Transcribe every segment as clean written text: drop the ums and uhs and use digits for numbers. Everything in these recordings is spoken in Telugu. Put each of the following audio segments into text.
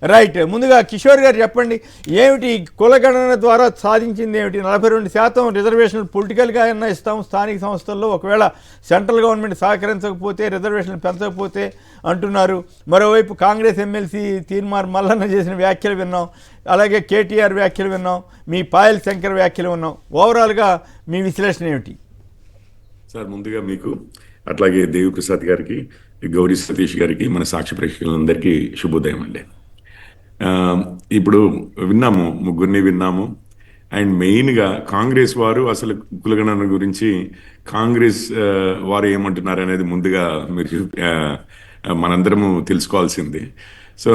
రైట్. ముందుగా కిషోర్ గారు చెప్పండి, ఏమిటి కులగణన ద్వారా సాధించింది ఏమిటి? 42% రిజర్వేషన్లు పొలిటికల్గా అయినా ఇస్తాం, స్థానిక సంస్థల్లో ఒకవేళ సెంట్రల్ గవర్నమెంట్ సహకరించకపోతే రిజర్వేషన్లు పెంచకపోతే అంటున్నారు. మరోవైపు కాంగ్రెస్ ఎమ్మెల్సీ తీర్మార్ మల్లన్న చేసిన వ్యాఖ్యలు విన్నాం, అలాగే కేటీఆర్ వ్యాఖ్యలు విన్నాం, మీ పాయల్ శంకర్ వ్యాఖ్యలు విన్నాం. ఓవరాల్గా మీ విశ్లేషణ ఏమిటి? సార్, ముందుగా మీకు అట్లాగే దేవి ప్రసాద్ గారికి, గౌరీ సతీష్ గారికి, మన సాక్షి ప్రేక్షకులందరికీ శుభోదయం అండి. ఇప్పుడు విన్నాము, ముగ్గురిని విన్నాము. అండ్ మెయిన్గా కాంగ్రెస్ వారు అసలు కులగణన గురించి కాంగ్రెస్ వారు ఏమంటున్నారు అనేది ముందుగా మీరు మనందరము తెలుసుకోవాల్సింది. సో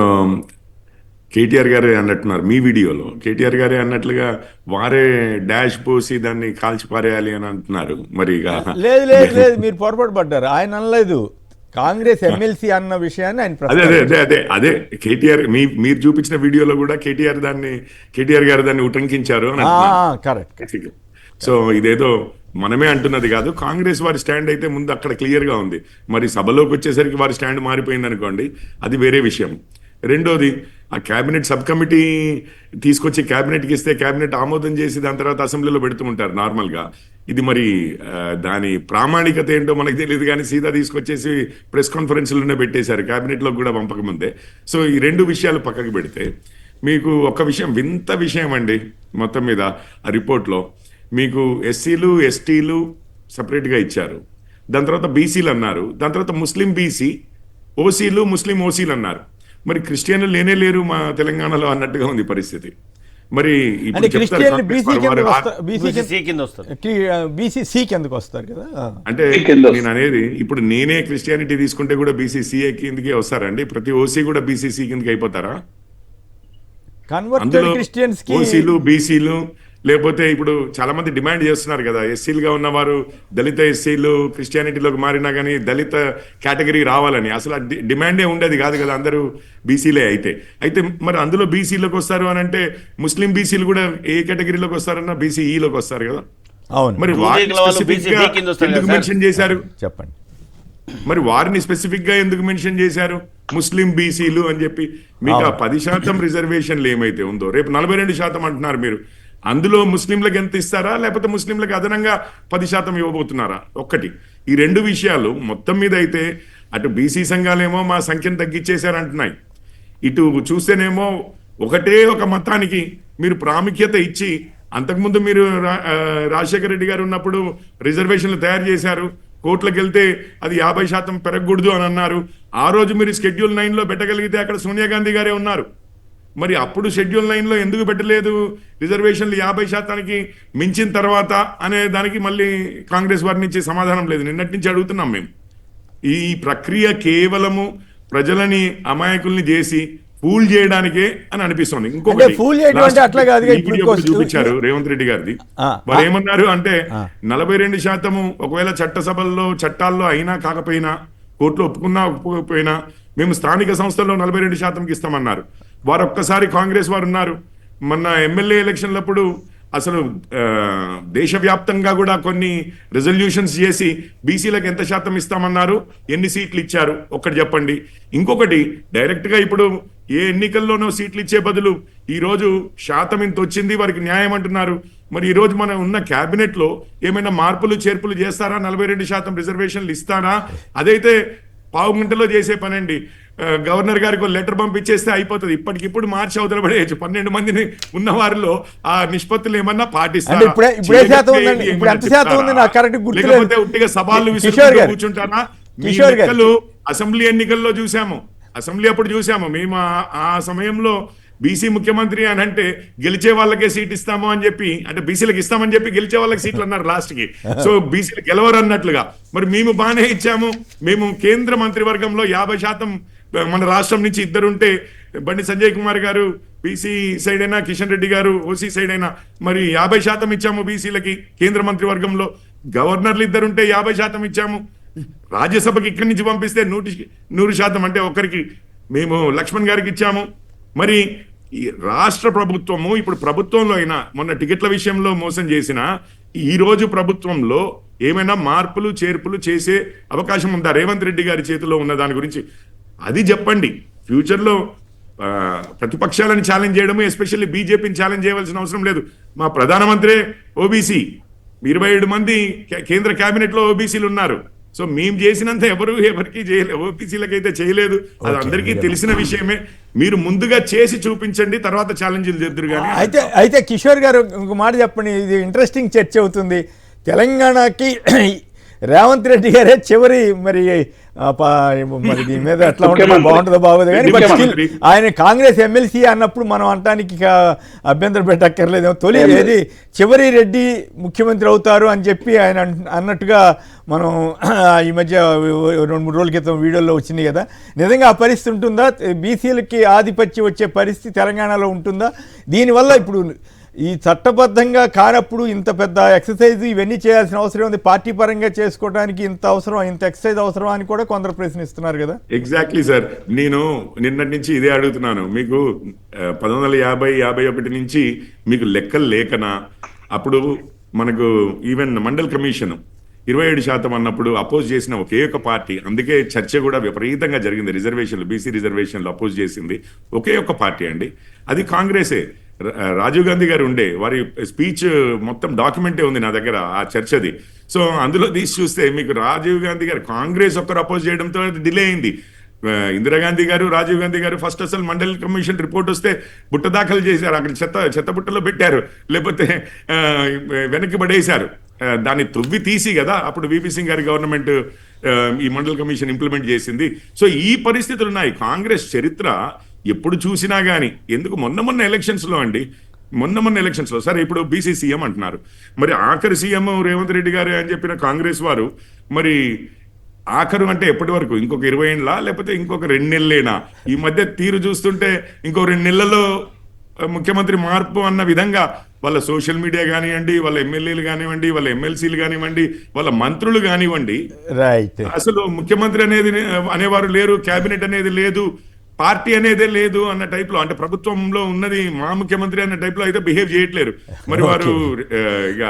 కేటీఆర్ గారే అన్నట్టున్నారు మీ వీడియోలో, కేటీఆర్ గారే అన్నట్లుగా వారే డాష్ పోసి దాన్ని కాల్చిపారేయాలి అని అంటున్నారు. మరి లేదు లేదు లేదు, మీరు పొరపాటు పడ్డారు. ఆయన అనలేదు, కాంగ్రెస్ ఎమ్మెల్సీ అన్న విషయాన్ని ఆయన అదే అదే అదే అదే కేటీఆర్ మీరు చూపించిన వీడియోలో కూడా కేటీఆర్ గారు దాన్ని ఉటంకించారు అని కరెక్ట్. సో ఇదేదో మనమే అంటున్నది కాదు, కాంగ్రెస్ వారి స్టాండ్ అయితే ముందు అక్కడ క్లియర్ గా ఉంది. మరి సభలోకి వచ్చేసరికి వారి స్టాండ్ మారిపోయింది అనుకోండి, అది వేరే విషయం. రెండోది, ఆ క్యాబినెట్ సబ్ కమిటీ తీసుకొచ్చి క్యాబినెట్కి ఇస్తే క్యాబినెట్ ఆమోదం చేసి దాని తర్వాత అసెంబ్లీలో పెడుతూ ఉంటారు నార్మల్గా. ఇది మరి దాని ప్రామాణికత ఏంటో మనకు తెలియదు, కానీ సీదా తీసుకొచ్చేసి ప్రెస్ కాన్ఫరెన్స్లోనే పెట్టేశారు, క్యాబినెట్లో కూడా పంపకముందే. సో ఈ రెండు విషయాలు పక్కకు పెడితే మీకు ఒక విషయం, వింత విషయం అండి మొత్తం మీద ఆ రిపోర్ట్లో. మీకు ఎస్సీలు ఎస్టీలు సపరేట్గా ఇచ్చారు, దాని తర్వాత బీసీలు అన్నారు, దాని తర్వాత ముస్లిం బీసీ, ఓసీలు ముస్లిం ఓసీలు అన్నారు. మరి క్రిస్టియన్లు లేనే లేరు మా తెలంగాణలో అన్నట్టుగా ఉంది పరిస్థితి. మరి అంటే నేను అనేది, ఇప్పుడు నేనే క్రిస్టియానిటీ తీసుకుంటే కూడా బీసీసీఏ కిందకే వస్తారండి? ప్రతి ఓసీ కూడా బీసీసీ కిందకి అయిపోతారా? అందులో ఓసీలు బీసీలు లేకపోతే ఇప్పుడు చాలా మంది డిమాండ్ చేస్తున్నారు కదా, ఎస్సీలుగా ఉన్నవారు దళిత ఎస్సీలు క్రిస్టియానిటీలోకి మారినా కానీ దళిత కేటగిరీ రావాలని. అసలు డిమాండే ఉండేది కాదు కదా, అందరూ బీసీలే అయితే మరి అందులో బీసీలోకి వస్తారు అని అంటే ముస్లిం బీసీలు కూడా ఏ కేటగిరీలోకి వస్తారన్నా బీసీఈలోకి వస్తారు కదా. మరి ఎందుకు మెన్షన్ చేశారు చెప్పండి? మరి వారిని స్పెసిఫిక్ గా ఎందుకు మెన్షన్ చేశారు ముస్లిం బీసీలు అని చెప్పి? మీకు ఆ 10% రిజర్వేషన్లు ఏమైతే ఉందో రేపు 42% అంటున్నారు మీరు, అందులో ముస్లింలకు ఎంత ఇస్తారా లేకపోతే ముస్లింలకు అదనంగా 10% ఇవ్వబోతున్నారా? ఒక్కటి. ఈ రెండు విషయాలు మొత్తం మీద అయితే అటు బీసీ సంఘాలేమో మా సంఖ్యను తగ్గించేశారంటున్నాయి, ఇటు చూస్తేనేమో ఒకటే ఒక మతానికి మీరు ప్రాముఖ్యత ఇచ్చి, అంతకుముందు మీరు రాజశేఖర రెడ్డి గారు ఉన్నప్పుడు రిజర్వేషన్లు తయారు చేశారు, కోర్టులకు వెళ్తే అది 50% పెరగకూడదు అని అన్నారు. ఆ రోజు మీరు షెడ్యూల్ 9లో పెట్టగలిగితే అక్కడ సోనియా గాంధీ గారే ఉన్నారు. మరి అప్పుడు షెడ్యూల్ 9లో ఎందుకు పెట్టలేదు రిజర్వేషన్లు 50%కి మించిన తర్వాత అనే దానికి మళ్ళీ కాంగ్రెస్ వారి నుంచి సమాధానం లేదు. నిన్నటి నుంచి అడుగుతున్నాం మేము. ఈ ప్రక్రియ కేవలము ప్రజలని అమాయకుల్ని చేసి ఫూల్ చేయడానికే అని అనిపిస్తుంది. ఇంకొకటి చూపించారు రేవంత్ రెడ్డి గారిది. వారు ఏమన్నారు అంటే 42% ఒకవేళ చట్టసభల్లో చట్టాల్లో అయినా కాకపోయినా, కోర్టులో ఒప్పుకున్నా ఒప్పుకోకపోయినా మేము స్థానిక సంస్థల్లో 42%కి ఇస్తామన్నారు. వారు ఒక్కసారి కాంగ్రెస్ వారు ఉన్నారు, మొన్న ఎమ్మెల్యే ఎలక్షన్లప్పుడు అసలు దేశవ్యాప్తంగా కూడా కొన్ని రెజల్యూషన్స్ చేసి బీసీలకు ఎంత శాతం ఇస్తామన్నారు, ఎన్ని సీట్లు ఇచ్చారు ఒక్కటి చెప్పండి. ఇంకొకటి, డైరెక్ట్గా ఇప్పుడు ఏ ఎన్నికల్లోనో సీట్లు ఇచ్చే బదులు ఈరోజు శాతం ఇంత వచ్చింది వారికి న్యాయం అంటున్నారు. మరి ఈరోజు మనం ఉన్న క్యాబినెట్లో ఏమైనా మార్పులు చేర్పులు చేస్తారా? 42% రిజర్వేషన్లు ఇస్తారా? అదైతే పావు గంటలో చేసే పనండి. గవర్నర్ గారికి లెటర్ పంపించేస్తే అయిపోతుంది. ఇప్పటికిప్పుడు మార్చి అవతల పడేయచ్చు. 12 మందిని ఉన్న వారిలో ఆ నిష్పత్తులు ఏమన్నా పాటిస్తారు? లేకపోతే ఉట్టిగా సవాళ్ళు విసురుతూ కూర్చుంటారా? మీ లెక్కలు అసెంబ్లీ ఎన్నికల్లో చూసాము, అసెంబ్లీ అప్పుడు చూసాము మేము. ఆ సమయంలో బీసీ ముఖ్యమంత్రి అని అంటే గెలిచే వాళ్ళకే సీట్ ఇస్తాము అని చెప్పి, అంటే బీసీలకు ఇస్తామని చెప్పి గెలిచే వాళ్ళకి సీట్లు అన్నారు లాస్ట్కి. సో బీసీలు గెలవరు అన్నట్లుగా. మరి మేము బాగానే ఇచ్చాము. మేము కేంద్ర మంత్రివర్గంలో 50% మన రాష్ట్రం నుంచి ఇద్దరుంటే, బండి సంజయ్ కుమార్ గారు బీసీ సైడ్ అయినా, కిషన్ రెడ్డి గారు ఓసీ సైడ్ అయినా, మరి 50% ఇచ్చాము బీసీలకి కేంద్ర మంత్రివర్గంలో. గవర్నర్లు ఇద్దరుంటే 50% ఇచ్చాము. రాజ్యసభకి ఇక్కడి నుంచి పంపిస్తే 100% అంటే ఒకరికి మేము లక్ష్మణ్ గారికి ఇచ్చాము. మరి ఈ రాష్ట్ర ప్రభుత్వము ఇప్పుడు ప్రభుత్వంలో అయినా మొన్న టికెట్ల విషయంలో మోసం చేసిన ఈ రోజు ప్రభుత్వంలో ఏమైనా మార్పులు చేర్పులు చేసే అవకాశం ఉందా రేవంత్ రెడ్డి గారి చేతిలో ఉన్న దాని గురించి? అది చెప్పండి. ఫ్యూచర్లో ప్రతిపక్షాలను ఛాలెంజ్ చేయడము, ఎస్పెషల్లీ బీజేపీని ఛాలెంజ్ చేయవలసిన అవసరం లేదు. మా ప్రధానమంత్రి ఓబీసీ, 27 మంది కేంద్ర కేబినెట్ లో ఓబీసీలు ఉన్నారు. సో మేము చేసినంత ఎవరికి చేయలేదు, ఓబీసీలకైతే చేయలేదు. అది అందరికీ తెలిసిన విషయమే. మీరు ముందుగా చేసి చూపించండి, తర్వాత ఛాలెంజ్లు చేద్దరు. కానీ అయితే కిషోర్ గారు ఇంకొక మాట చెప్పండి, ఇది ఇంట్రెస్టింగ్ చర్చ అవుతుంది. తెలంగాణకి రేవంత్ రెడ్డి గారే చివరి మరి దీని మీద ఎట్లా ఉంటుందో బాగుంటుందో బాగోదు కానీ బట్ స్టిల్ ఆయన కాంగ్రెస్ ఎమ్మెల్సీ అన్నప్పుడు మనం అనటానికి అభ్యంతరం పెట్టక్కర్లేదు. తొలి ఏది చివరి రెడ్డి ముఖ్యమంత్రి అవుతారు అని చెప్పి ఆయన అన్నట్టుగా మనం ఈ మధ్య 2-3 రోజుల క్రితం వీడియోలో వచ్చింది కదా. నిజంగా ఆ పరిస్థితి ఉంటుందా? బీసీలకి ఆధిపత్యం వచ్చే పరిస్థితి తెలంగాణలో ఉంటుందా? దీనివల్ల ఇప్పుడు ఈ చట్టబద్ధంగా కానప్పుడు ఇంత పెద్ద ఎక్సర్సైజ్ ఇవన్నీ చేయాల్సిన అవసరం ఉంది, పార్టీ పరంగా చేసుకోవడానికి ఇంత అవసరం, ఇంత ఎక్సర్సైజ్ అవసరం అని కూడా కొందరు ప్రశ్నిస్తున్నారు కదా. ఎగ్జాక్ట్లీ సార్, నేను నిన్నటి నుంచి ఇదే అడుగుతున్నాను. మీకు 1950-51 నుంచి మీకు లెక్కలు లేకనా? అప్పుడు మనకు ఈవెన్ మండల్ కమిషన్ 27% అన్నప్పుడు అపోజ్ చేసిన ఒకే ఒక పార్టీ, అందుకే చర్చ కూడా విపరీతంగా జరిగింది. రిజర్వేషన్లు, బీసీ రిజర్వేషన్లు అపోజ్ చేసింది ఒకే ఒక పార్టీ అండి, అది కాంగ్రెసే. రాజీవ్ గాంధీ గారు ఉండే, వారి స్పీచ్ మొత్తం డాక్యుమెంటే ఉంది నా దగ్గర, ఆ చర్చది. సో అందులో తీసి చూస్తే మీకు రాజీవ్ గాంధీ గారు, కాంగ్రెస్ ఒక్కరు అపోజ్ చేయడంతో డిలే అయింది. ఇందిరాగాంధీ గారు, రాజీవ్ గాంధీ గారు ఫస్ట్ అసలు మండల్ కమిషన్ రిపోర్ట్ వస్తే బుట్ట దాఖలు చేశారు, అక్కడ చెత్త బుట్టలో పెట్టారు, లేకపోతే వెనక్కి పడేశారు. దాన్ని త్రువ్వి తీసి కదా అప్పుడు విపి సింగ్ గారి గవర్నమెంట్ ఈ మండల్ కమిషన్ ఇంప్లిమెంట్ చేసింది. సో ఈ పరిస్థితులు ఉన్నాయి. కాంగ్రెస్ చరిత్ర ఎప్పుడు చూసినా కానీ, ఎందుకు మొన్న ఎలక్షన్స్లో అండి, మొన్న ఎలక్షన్స్లో సరే ఇప్పుడు బీసీ సీఎం అంటున్నారు, మరి ఆఖరి సీఎం రేవంత్ రెడ్డి గారు అని చెప్పిన కాంగ్రెస్ వారు, మరి ఆఖరు అంటే ఎప్పటి వరకు? ఇంకొక 20 ఏళ్ళ, లేకపోతే ఇంకొక 2 నెలలేనా? ఈ మధ్య తీరు చూస్తుంటే ఇంకో 2 నెలల్లో ముఖ్యమంత్రి మార్పు అన్న విధంగా వాళ్ళ సోషల్ మీడియా కానివ్వండి, వాళ్ళ ఎమ్మెల్యేలు కానివ్వండి, వాళ్ళ ఎమ్మెల్సీలు కానివ్వండి, వాళ్ళ మంత్రులు కానివ్వండి, రైట్, అసలు ముఖ్యమంత్రి అనేది అనేవారు లేరు, కేబినెట్ అనేది లేదు, పార్టీ అనేదే లేదు అన్న టైప్ లో, అంటే ప్రభుత్వంలో ఉన్నది మా ముఖ్యమంత్రి అన్న టైప్ లో అయితే బిహేవ్ చేయట్లేరు. మరి వారు ఇక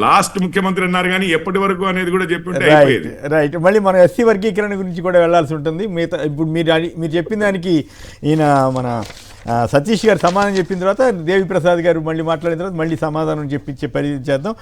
లాస్ట్ ముఖ్యమంత్రి అన్నారు కానీ ఎప్పటి వరకు అనేది కూడా చెప్పుంటే అయిపోయేది. రైట్, మళ్ళీ మనం ఎస్సీ వర్గీకరణ గురించి కూడా వెళ్లాల్సి ఉంటుంది. మిగతా ఇప్పుడు మీరు చెప్పిన దానికి ఈయన మన సతీష్ గారు సమాధానం చెప్పిన తర్వాత దేవి ప్రసాద్ గారు మళ్ళీ మాట్లాడిన తర్వాత మళ్ళీ సమాధానం చెప్పించే పరిస్థితి చేద్దాం.